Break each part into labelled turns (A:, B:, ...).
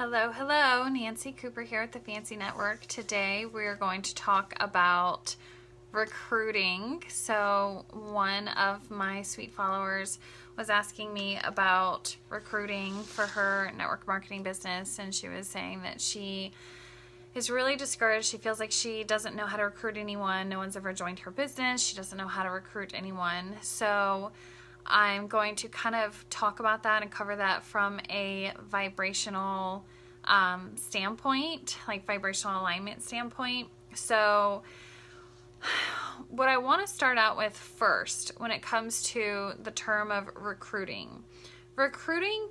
A: Hello, hello. Nancy Cooper here at the Fancy Network. Today we're going to talk about recruiting. So one of my sweet followers was asking me about recruiting for her network marketing business, and she was saying that she is really discouraged. She feels like she doesn't know how to recruit anyone. No one's ever joined her business. She doesn't know how to recruit anyone. So I'm going to kind of talk about that and cover that from a vibrational standpoint, like vibrational alignment standpoint. So what I want to start out with first when it comes to the term of recruiting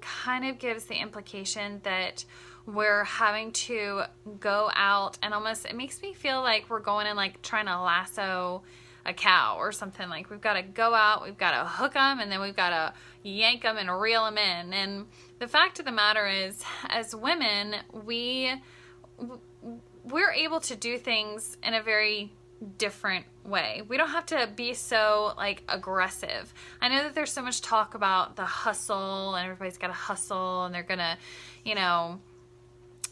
A: kind of gives the implication that we're having to go out and almost, it makes me feel like we're going and like trying to lasso a cow or something. Like we've got to go out, we've got to hook them, and then we've got to yank them and reel them in. And the fact of the matter is, as women, we're able to do things in a very different way. We don't have to be so like aggressive. I know that there's so much talk about the hustle and everybody's got to hustle and they're gonna,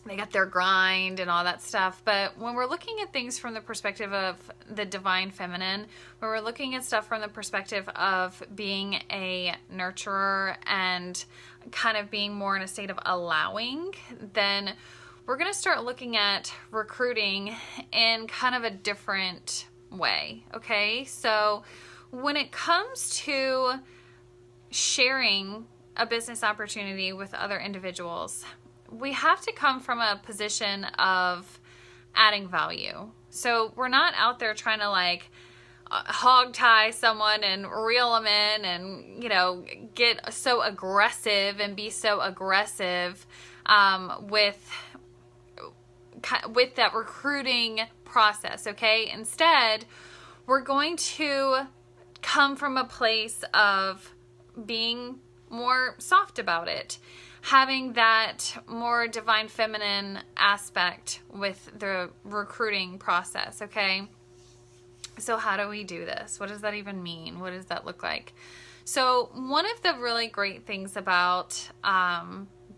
A: they got their grind and all that stuff. But when we're looking at things from the perspective of the divine feminine, when we're looking at stuff from the perspective of being a nurturer and kind of being more in a state of allowing, then we're going to start looking at recruiting in kind of a different way. Okay. So when it comes to sharing a business opportunity with other individuals, we have to come from a position of adding value. So we're not out there trying to like hog tie someone and reel them in and, get so aggressive and be so aggressive with that recruiting process. Okay. Instead, we're going to come from a place of being more soft about it, having that more divine feminine aspect with the recruiting process. Okay. So how do we do this? What does that even mean? What does that look like? So one of the really great things about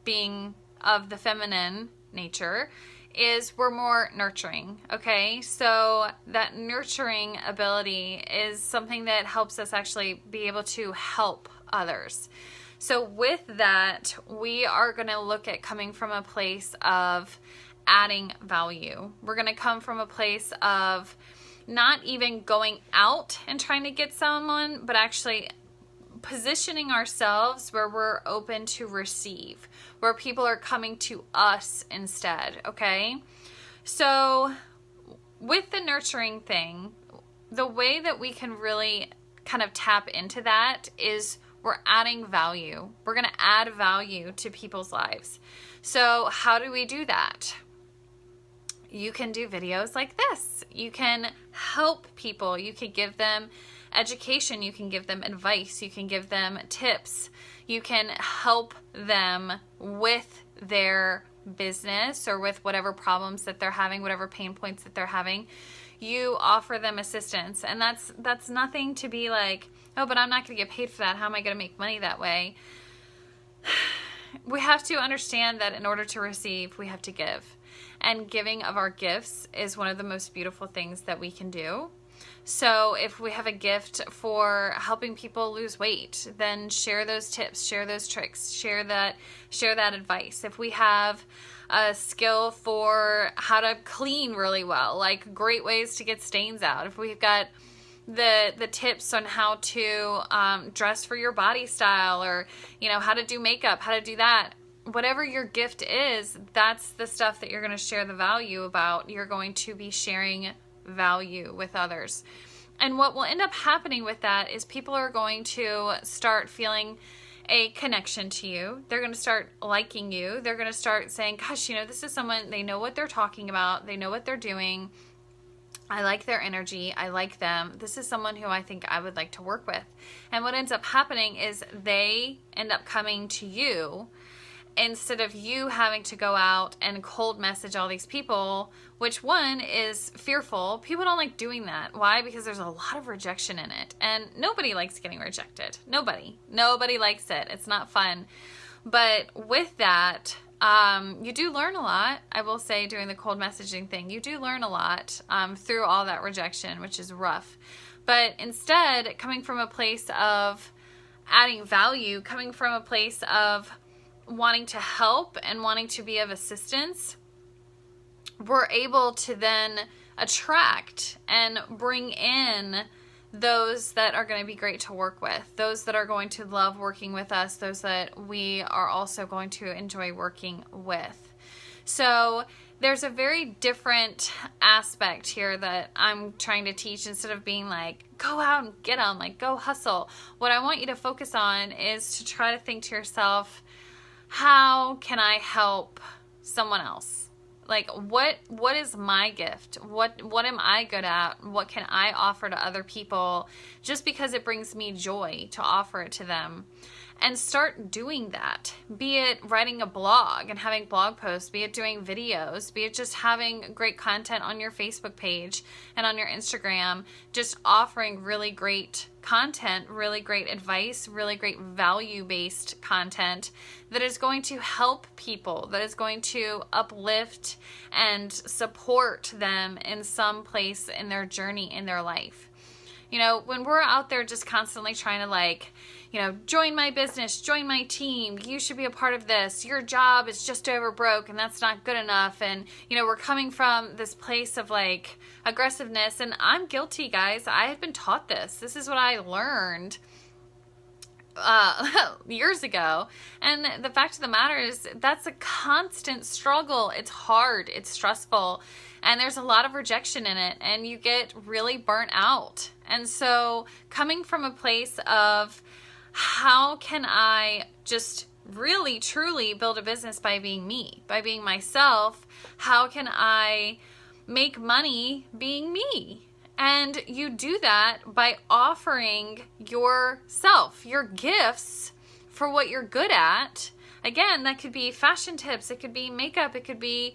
A: being of the feminine nature is we're more nurturing. Okay. So that nurturing ability is something that helps us actually be able to help others. So with that, we are going to look at coming from a place of adding value. We're going to come from a place of not even going out and trying to get someone, but actually positioning ourselves where we're open to receive, where people are coming to us instead. Okay. So with the nurturing thing, the way that we can really kind of tap into that is we're adding value. We're going to add value to people's lives. So how do we do that? You can do videos like this. You can help people. You can give them education. You can give them advice. You can give them tips. You can help them with their business or with whatever problems that they're having, whatever pain points that they're having. You offer them assistance. And that's nothing to be like, oh, but I'm not going to get paid for that. How am I going to make money that way? We have to understand that in order to receive, we have to give. And giving of our gifts is one of the most beautiful things that we can do. So if we have a gift for helping people lose weight, then share those tips, share those tricks, share that advice. If we have a skill for how to clean really well, like great ways to get stains out. If we've got the tips on how to dress for your body style, or how to do makeup, how to do that, whatever your gift is, that's the stuff that you're going to share the value about. You're going to be sharing value with others. And what will end up happening with that is people are going to start feeling a connection to you. They're going to start liking you. They're going to start saying, gosh, this is someone, they know what they're talking about. They know what they're doing. I like their energy. I like them. This is someone who I think I would like to work with. And what ends up happening is they end up coming to you instead of you having to go out and cold message all these people, which one is fearful. People don't like doing that. Why? Because there's a lot of rejection in it. And nobody likes getting rejected. Nobody likes it. It's not fun. But with that, you do learn a lot. I will say, doing the cold messaging thing, you do learn a lot through all that rejection, which is rough. But instead, coming from a place of adding value, coming from a place of wanting to help and wanting to be of assistance, we're able to then attract and bring in those that are going to be great to work with, those that are going to love working with us, those that we are also going to enjoy working with. So there's a very different aspect here that I'm trying to teach. Instead of being like, go out and get them, like go hustle. What I want you to focus on is to try to think to yourself, how can I help someone else? Like, what is my gift? What am I good at? What can I offer to other people just because it brings me joy to offer it to them? And start doing that. Be it writing a blog and having blog posts, be it doing videos, be it just having great content on your Facebook page and on your Instagram, just offering really great content, really great advice, really great value-based content that is going to help people, that is going to uplift and support them in some place in their journey in their life. You know, when we're out there just constantly trying to like, you know, join my business, join my team, you should be a part of this, your job is just over broke and that's not good enough. And, you know, we're coming from this place of like aggressiveness, and I'm guilty, guys. I had been taught this. This is what I learned years ago. And the fact of the matter is that's a constant struggle. It's hard, it's stressful, and there's a lot of rejection in it, and you get really burnt out. And so coming from a place of, how can I just really truly build a business by being me, by being myself? How can I make money being me? And you do that by offering yourself, your gifts for what you're good at. Again, that could be fashion tips, it could be makeup, it could be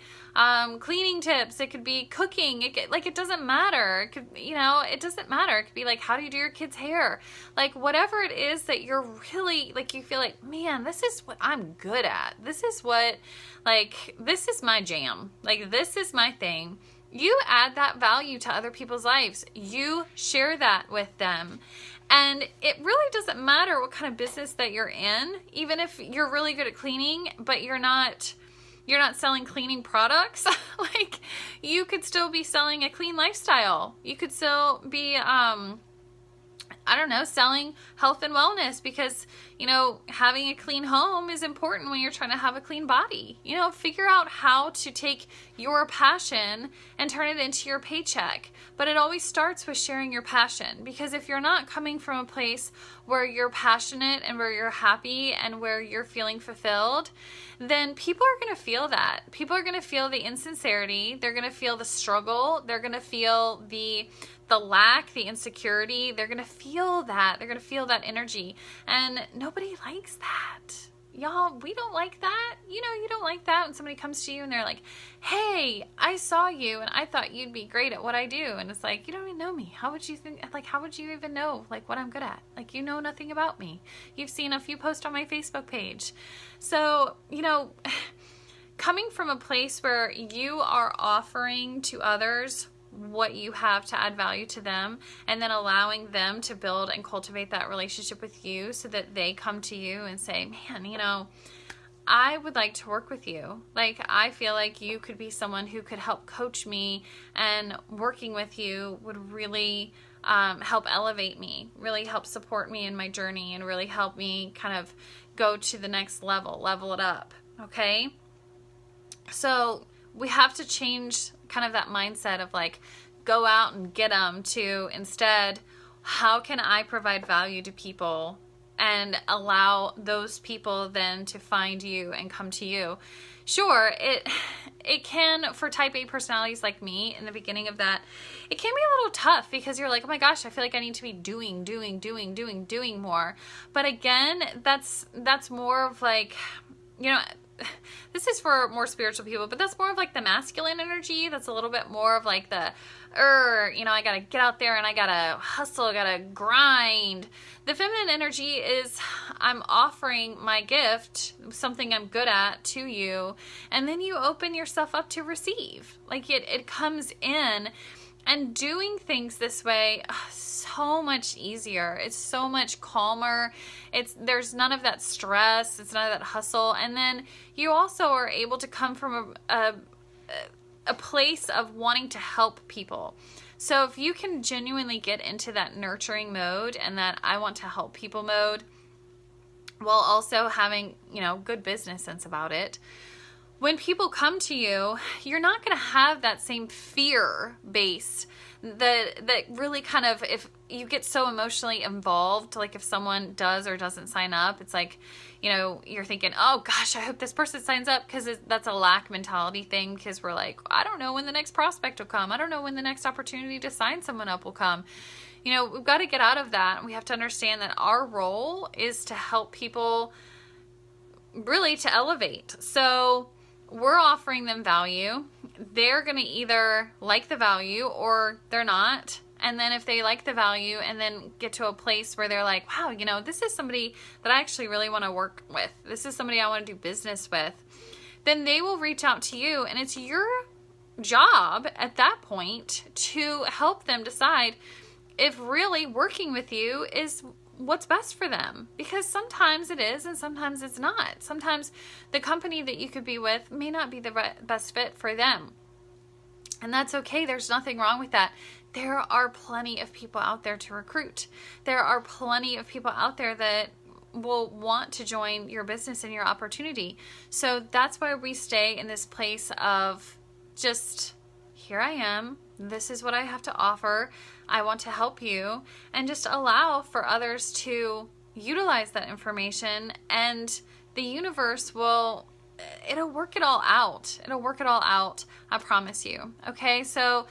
A: cleaning tips, it could be cooking. It doesn't matter. It could, you know, it doesn't matter. It could be like, how do you do your kids' hair? Like, whatever it is that you're really, like, you feel like, man, this is what I'm good at. This is what, like, this is my jam. Like, this is my thing. You add that value to other people's lives. You share that with them. And it really doesn't matter what kind of business that you're in, even if you're really good at cleaning, but you're not selling cleaning products. Like, you could still be selling a clean lifestyle. You could still be, selling health and wellness, because, you know, having a clean home is important when you're trying to have a clean body. You know, figure out how to take your passion and turn it into your paycheck. But it always starts with sharing your passion, because if you're not coming from a place where you're passionate and where you're happy and where you're feeling fulfilled, then people are going to feel that. People are going to feel the insincerity. They're going to feel the struggle. They're going to feel the lack, the insecurity. They're going to feel that. They're going to feel that energy. And nobody likes that. Y'all, we don't like that. You know, you don't like that when somebody comes to you and they're like, hey, I saw you and I thought you'd be great at what I do. And it's like, you don't even know me. How would you think, like, how would you even know, like, what I'm good at? Like, you know nothing about me. You've seen a few posts on my Facebook page. So, you know, coming from a place where you are offering to others what you have to add value to them, and then allowing them to build and cultivate that relationship with you so that they come to you and say, man, you know, I would like to work with you. Like, I feel like you could be someone who could help coach me, and working with you would really help elevate me, really help support me in my journey, and really help me kind of go to the next level it up. Okay? So we have to change kind of that mindset of like, go out and get them, to instead, how can I provide value to people and allow those people then to find you and come to you. Sure, it can, for type A personalities like me, in the beginning of that, it can be a little tough, because you're like, oh my gosh, I feel like I need to be doing more. But again, that's more of like, you know, this is for more spiritual people, but that's more of like the masculine energy. That's a little bit more of like the, I gotta get out there and I gotta hustle, gotta grind. The feminine energy is, I'm offering my gift, something I'm good at, to you, and then you open yourself up to receive. Like it comes in, and doing things this way, so much easier. It's so much calmer. There's none of that stress. It's none of that hustle. And then you also are able to come from a place of wanting to help people. So if you can genuinely get into that nurturing mode and that I want to help people mode, while also having, good business sense about it, when people come to you, you're not going to have that same fear base that really kind of, if you get so emotionally involved, like if someone does or doesn't sign up, it's like, you're thinking, oh gosh, I hope this person signs up, because that's a lack mentality thing, because we're like, I don't know when the next prospect will come. I don't know when the next opportunity to sign someone up will come. We've got to get out of that. We have to understand that our role is to help people really to elevate. So we're offering them value. They're going to either like the value or they're not. And then if they like the value and then get to a place where they're like, wow, this is somebody that I actually really want to work with. This is somebody I want to do business with. Then they will reach out to you, and it's your job at that point to help them decide if really working with you is what's best for them, because sometimes it is and sometimes it's not. Sometimes the company that you could be with may not be the best fit for them, and that's okay. There's nothing wrong with that. There are plenty of people out there to recruit. There are plenty of people out there that will want to join your business and your opportunity. So that's why we stay in this place of just, here I am, this is what I have to offer, I want to help you, and just allow for others to utilize that information, and the universe it'll work it all out. It'll work it all out. I promise you. Okay. So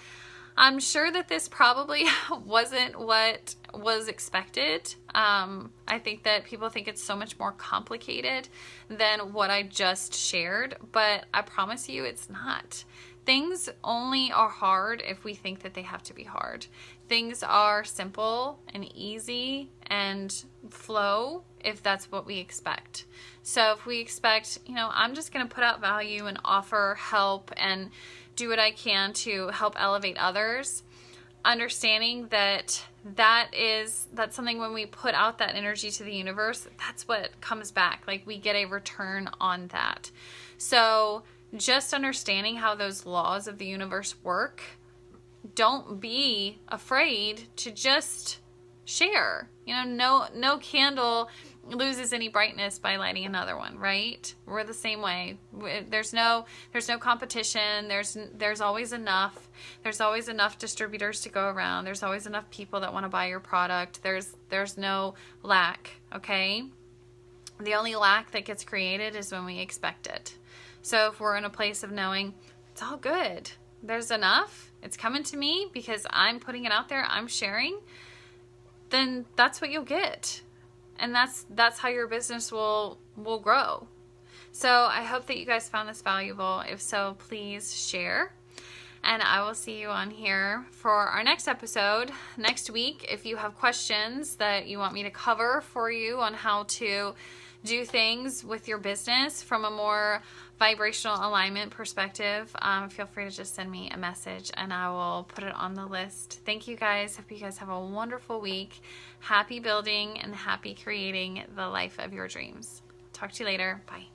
A: I'm sure that this probably wasn't what was expected. I think that people think it's so much more complicated than what I just shared, but I promise you it's not. Things only are hard if we think that they have to be hard. Things are simple and easy and flow if that's what we expect. So if we expect, I'm just going to put out value and offer help and do what I can to help elevate others, understanding that's something, when we put out that energy to the universe, that's what comes back. Like, we get a return on that. So just understanding how those laws of the universe work, don't be afraid to just share. No candle loses any brightness by lighting another one, right? We're the same way. There's no competition. There's always enough. There's always enough distributors to go around. There's always enough people that want to buy your product. There's no lack, okay? The only lack that gets created is when we expect it. So if we're in a place of knowing it's all good, there's enough, it's coming to me because I'm putting it out there, I'm sharing, then that's what you'll get. And that's how your business will grow. So I hope that you guys found this valuable. If so, please share. And I will see you on here for our next episode next week. If you have questions that you want me to cover for you on how to do things with your business from a more vibrational alignment perspective, feel free to just send me a message and I will put it on the list. Thank you guys. Hope you guys have a wonderful week. Happy building and happy creating the life of your dreams. Talk to you later. Bye.